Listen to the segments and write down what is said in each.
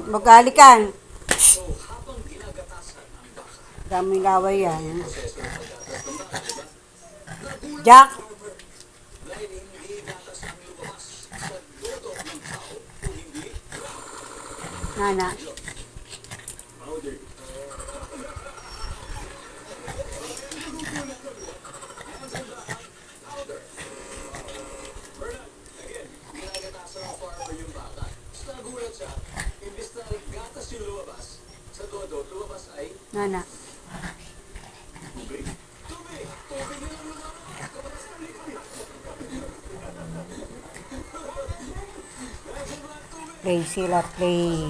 Magalikan. Daming laway yan. Jack. Nana. Nana. Play sila, play.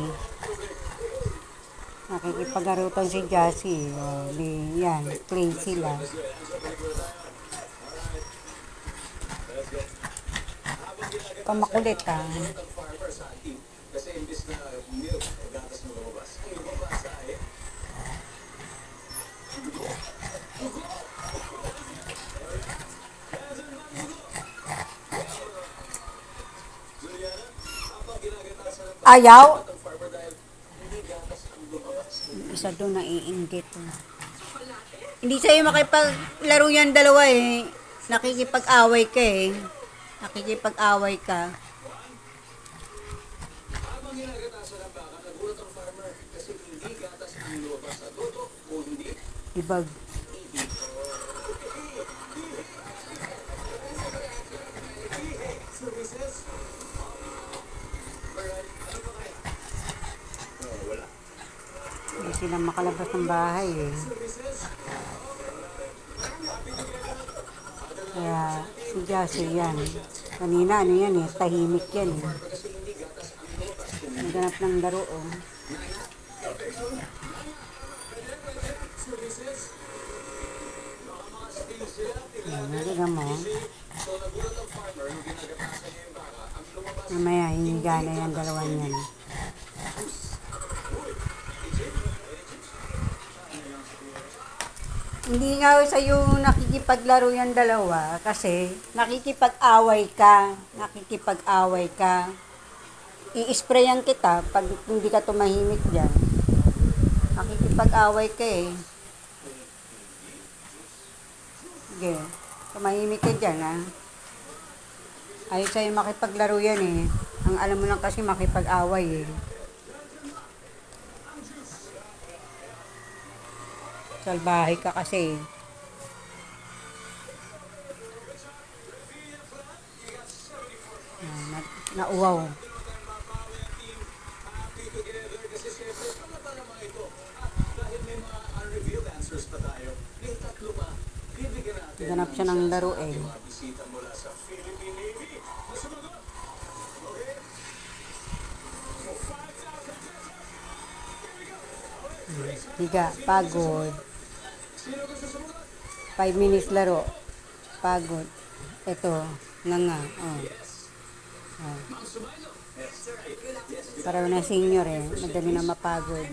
Nakikipagarutan si Jassy. O, yan, play sila. Pamakulit ha. Ayaw? Isa doon naiinggit. Hindi sa'yo makipaglaro yan dalawa eh. Nakikipag-away ka eh. Nakikipag-away ka. Ibag. Hindi sila makalabas ng bahay eh. Kaya si Jassy yan. Kanina ano yan eh, tahimik yan eh. Naganap ng laro oh. Naligan mo. Mamaya hihiga na yan, dalawan yan. Hindi nga sa'yo nakikipaglaro yan dalawa kasi nakikipag-away ka. Nakikipag-away ka. I-sprayan kita pag hindi ka tumahimik dyan. Nakikipag-away ka eh. Sige, tumahimik ka dyan ha. Ayaw sa'yo makipaglaro yan eh. Ang alam mo lang kasi makipag-away eh. Salbahe ka kasi. Nauwaw. Ganap siya ng laro eh. Higa, pagod. 5 minutes laro. Pagod. Ito, nga. Oh. Oh. Para na senior eh. Madali na mapagod.